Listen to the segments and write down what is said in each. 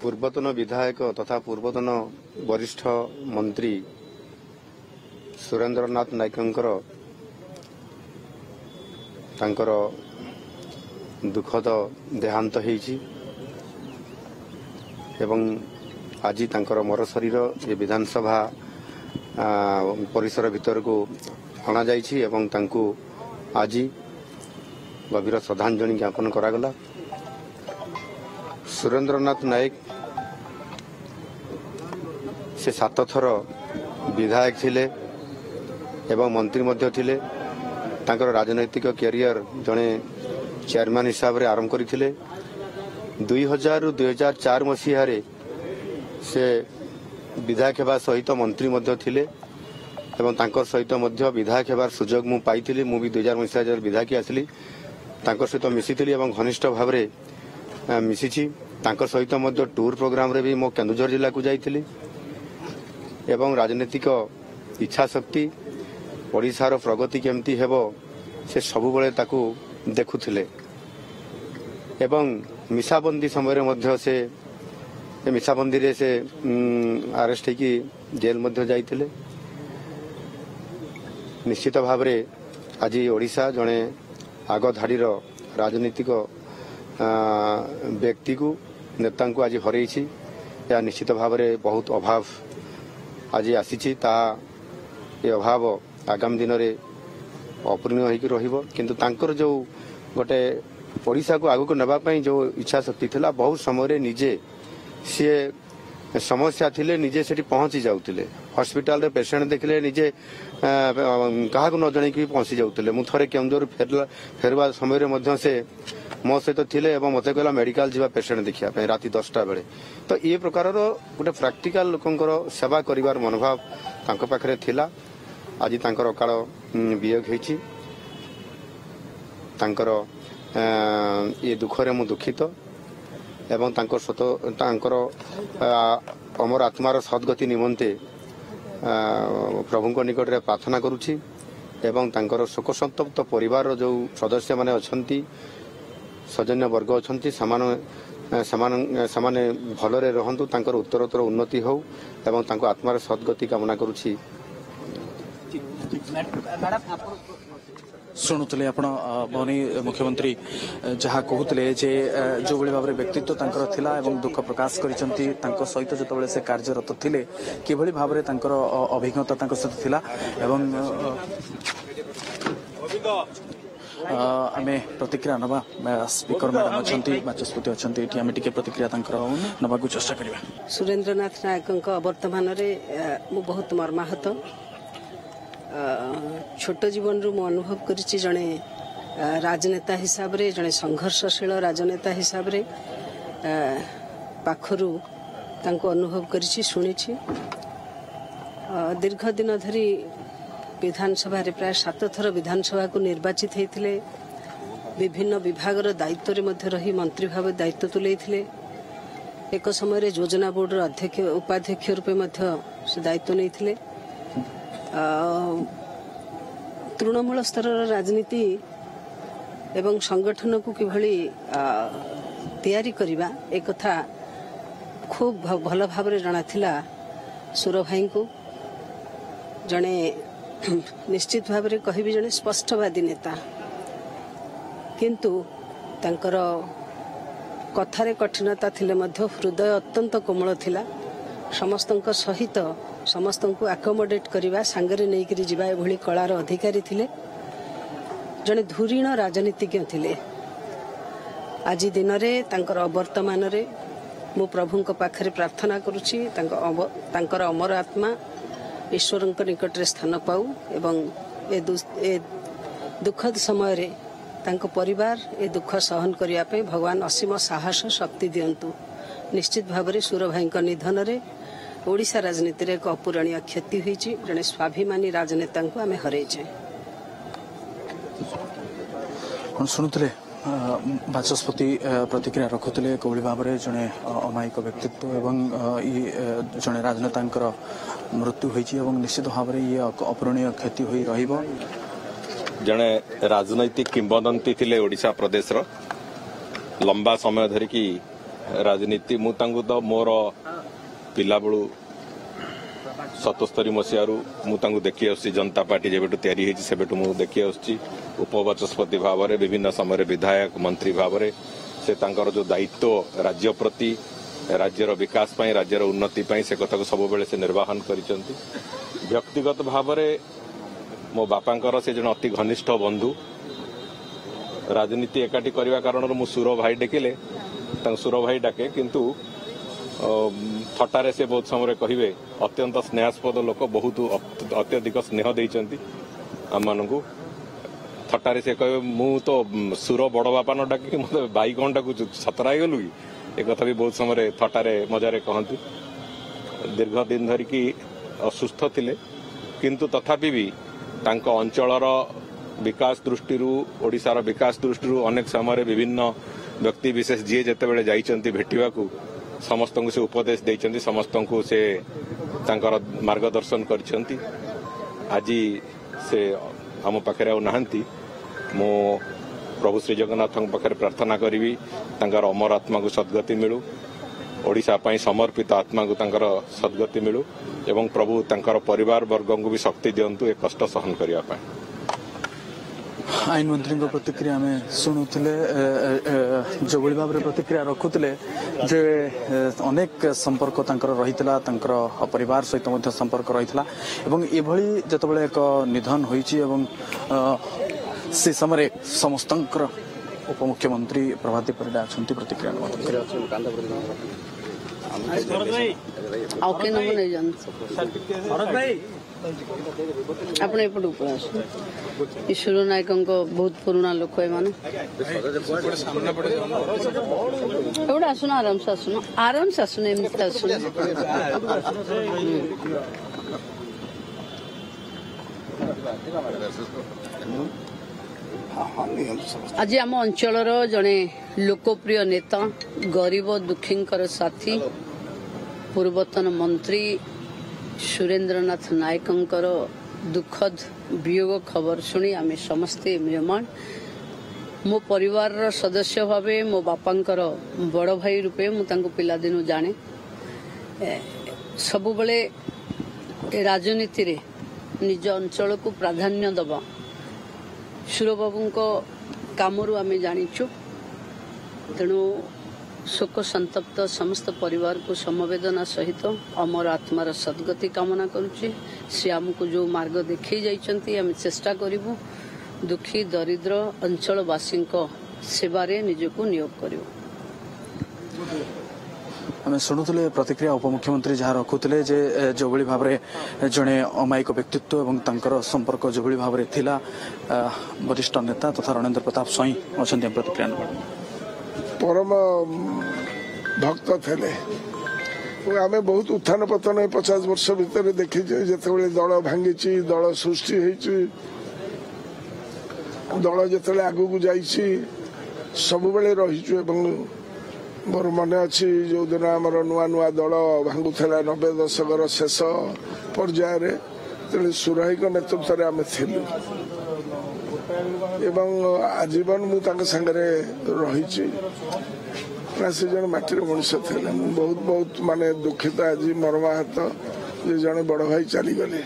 पूर्वतन विधायक तथा पूर्वतन वरिष्ठ मंत्री सुरेंद्रनाथ नायकंकर तांकर दुखद देहांत होईछि एवं आज तांकर मर शरीर ये विधानसभा परिसर भीतर को अणा जाइछि एवं तांको आज गभीर श्रद्धांजलि ज्ञापन करागला। सुरेंद्रनाथ नायक से 7 थर विधायक थिले एवं मंत्री मध्य थिले। तांकर राजनैतिक कैरियर जड़े चेयरमैन हिसाब रे आरंभ करथिले। 2000 रु 2004 मसीह से विधायक हेबा सहित मंत्री मध्य थिले एवं तांकर सहित मध्य विधायक हेबार सुजोग मु पाइथिली। मु भी 2000 मसीह विधायक आसली तांकर सहित मिसिथिली एवं घनिष्ठ भाव रे मिसिछि। तांकर सहित मध्य टूर प्रोग्राम रे भी मो केन्दुझर जिला को जाइथिली एवं राजनीतिक इच्छा शक्ति ओडिशार प्रगति केमती हेबो से सबु बेले ताकू देखुथिले एवं मिसाबंदी समय मध्य से मिसाबंदी रे से अरेस्ट होकी जेल मध्य जाइथिले। निश्चित भाव रे आज ओडिशा जड़े आग धाड़ीर राजनीतिक व्यक्ति को नेता को आज हरई या निश्चित भाव रे बहुत अभाव आज आसी ता ये अभाव आगामी दिन में अपूर्ण होकर रहिबो। किंतु तांकर जो गोटे ओडिशा को आगु को नबापई जो इच्छा शक्ति थिला बहुत समय निजे सी समस्या थिले निजे सेठी पहुंची जाउतिले। हॉस्पिटल रे पेशेंट देखले निजे कहा को न जणे की पहुंची जाउतिले। मु थरे केंदूर फेरवा समय रे मध्य से मो सहित थिले एवं मते कहला मेडिकल जीवा पेशेंट देखिया पे राति 10टा बेले। तो ये प्रकार गोटे प्रैक्टिकल लोकंकर सेवा करिवार मनोभाव तांको पाखरे थिला। आज तांकर अकाल वियोग होईछि। तांकर ये दुखरे मु दुखित एवं तांकर अमर आत्मार सद्गति निमंते प्रभु निकट रे प्रार्थना करुछि एवं तांकर शोक संतप्त परिवार जो सदस्य माने अछंती सजन्य वर्ग अछंती समाने भलरे रहंतु तांकर उत्तरोत्तर उन्नति हो एवं तांको आत्मार सद्गति कामना करुछि। शुणुले आप भवनी मुख्यमंत्री जहाँ कहते जे जो भाई भाव व्यक्तित्व तांकर थिला एवं दुख प्रकाश करिसंती तांको सहित जतबेले से कार्यरत थिले किभली भाव रे तांकर अभिज्ञता तांको सहित थिला एवं आमे प्रतिक्रिया नबा स्पीकर मैडम अछंती बाचस्पति अछंती एठी आमे टिके प्रतिक्रिया तांकर नबा को चेष्टा करबा। सुरेंद्रनाथ नायकंक वर्तमान रे मु बहुत मर्माहत छोट जीवन रु अनुभव करिछि जणे राजनेता हिसाब रे जणे संघर्षशील राजनेता हिसाब रे पाखरु तांको अनुभव करिछि सुनिछि। दीर्घ दिन धरी विधानसभा रे प्राय 7 थर विधानसभा को निर्वाचित हेतिले। विभिन्न विभाग रो दायित्व रे मध्य रही मंत्री भाव दायित्व तुलेइथिले। एक समय रे योजना बोर्ड रो अध्यक्ष उपाध्यक्ष रूपे मध्य से दायित्व नैथिले। तृणमूल स्तर राजनीति एवं संगठन को किभली तैयारी करिबा एक कथा खूब भल भाव रे जଣା थिला सुर भाई को। जणे निश्चित भाव रे कहिबी जणे स्पष्टवादी नेता किंतु तांकर कथारे कठिनता थिले मध्य हृदय अत्यंत कोमल थिला। समस्तक सहित समस्त को आकोमोडेट करवा सांगरे नहींकरी जीवा एभली कलार अधिकारी थिले। जड़े धुरीण राजनीतिज्ञ थिले। आज दिन में तांकर अवर्तमान रे मु प्रभु पाखरे प्रार्थना करुछि तांकर अमर आत्मा ईश्वर निकट रे स्थान पाऊ एवं ए दुखद समय रे तांको परिवार ए दुख सहन करिया पे भगवान असीम साहस शक्ति दियंतु। निश्चित भाव रे सुर भाई निधन रे ओडिशा राजनीति रे एक अपूरणीय क्षति होईछि। जने स्वाभिमानी राजनेता को आमे हरैछे। शुणुले बाचस्पति प्रतिक्रिया रखुले कौली भाव में जड़े अमायिक व्यक्तित्व एवं जड़े राजनेता मृत्यु होईछि एवं निश्चित भाव में ये अपूरणीय क्षति होई रहिबो। जड़े राजनैतिक किंवदंती थिले ओडिशा प्रदेश रो लंबा समय धरिकी राजनीति मु तांको तो मोर पिला बेलू 77 मसीह मुझे देखी आसुची जनता पार्टी जेबेटू तैयारी होती से देखी आसुची उपबाचस्पति भाव में विभिन्न समय विधायक मंत्री भाव में से तांकर जो दायित्व राज्य प्रति राज्यर विकास पाई राज्यर उन्नति पाई से कथा को सब बेले से निर्वाहन करिसंती। व्यक्तिगत भाव में मो बापांकर से जन अति घनिष्ठ बंधु राजनीति एकाठी करने कारण मु सुर भाई डाकिले सुर भाई डाके किंतु थटारे से बहुत समय कहे अत्यंत स्नेहास्पद लोक बहुत अत्यधिक स्नेह देइचंती आम मानू थटारे से कहे मु तो सुर बड़ बापा न डाक मतलब बाई कौन डाकू सतरा गलु कि एक कथा भी बहुत समय थटारे मजारे कहती। दीर्घ दिन धरिकी असुस्थ थिले किंतु तथापि भी तांको अंचलर विकास दृष्टि ओडिशार विकास दृष्टि अनेक समय विभिन्न व्यक्ति विशेष जी जिते जाइचंती भेटिबाकू समस्त को से उपदेश देइचंती समस्त को से तांकर मार्गदर्शन करिसंती। आज से आम पाखे नाहंती मो प्रभु श्री जगन्नाथ पाखे प्रार्थना करी तांकर अमर आत्मा को सद्गति मिलू ओडिशा पाई समर्पित आत्मा को तांकर सद्गति मिलू एवं प्रभु तांकर परिवार वर्ग को भी शक्ति दियंतु ए कष्ट सहन करिया पाई। आईन मंत्री प्रतिक्रिया आम शुणुले जो भाव में प्रतिक्रिया रखुले जे अनेक संपर्क रही परिवार सहित संपर्क रही एभली जिते एक निधन होइछि से समय समस्त उपमुख्यमंत्री प्रभाती परिडा अच्छा प्रतिक्रिया आपण एपट ईश्वर नायक बहुत पुराना लोक एमाने आसुन आराम से आसुन एमती आसुन आज आम अंचल जड़े लोकप्रिय नेता गरीब दुखींकर साथी पूर्वतन मंत्री सुरेंद्रनाथ नायकंकर दुखद वियोग खबर शुणी आम समस्ते म्रियमाण मो परिवार सदस्य भावे मो बापांकर बड़ भाई रूपे मु पिला दिनु जाने सबु बेले राजनीति रे निज अंचल को प्राधान्य दबा सुरबाबू कामरू आम जानिचु तेणु शोक संतप्त समस्त परिवार को समवेदना सहित अमर आत्मार सद्गति कामना करुच्ची से आमको जो मार्ग देखी जाइछंती आम चेष्टा करिबु दुखी दरिद्र अंचलवासी सेवारे निजको नियोग करिबु। आम शुणुले प्रतिक्रिया उपमुख्यमंत्री जहाँ रखुले जो भाव में जड़े अमायिक व्यक्तित्व और संपर्क जो भाव में थिला वरिष्ठ नेता तथा रणेंद्र प्रताप स्वईं अच्छा प्रतिक्रिया परम भक्त थे आम बहुत उत्थान पतन 50 वर्ष भितर देखी जिते दल भांगी दल सृष्टि दल जिते आगू जाइए सब बेले रहीचु मोर मन अच्छी जो दिन आमर नुआ नुआ दल भांगुला 90 दशकर शेष पर्यायर सुराही नेतृत्व आम थिलु एवं आजीवन मुझे सांगरे रही से जन माटीर मनुष्य थे बहुत बहुत माने दुखित आज मर्माहत जे जड़े बड़ भाई चलीगले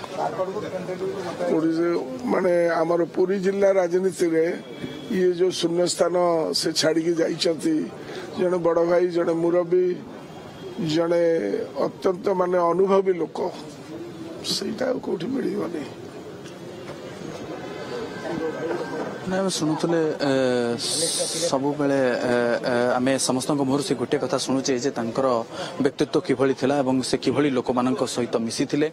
माने आमर पुरी जिला राजनीति रे ये जो शून्य स्थान से छाड़ी जाइछंती जड़े बड़ भाई जड़े मुरबी जड़े अत्यंत माने अनुभवी लोक सेटा कोठी मिलबनी ना शुणुले सब बेले आम समस्त मुहर से गोटे कथा शुणुचे व्यक्तित्व किभली थिला एवं से किभली लोक सहित मिसी थिले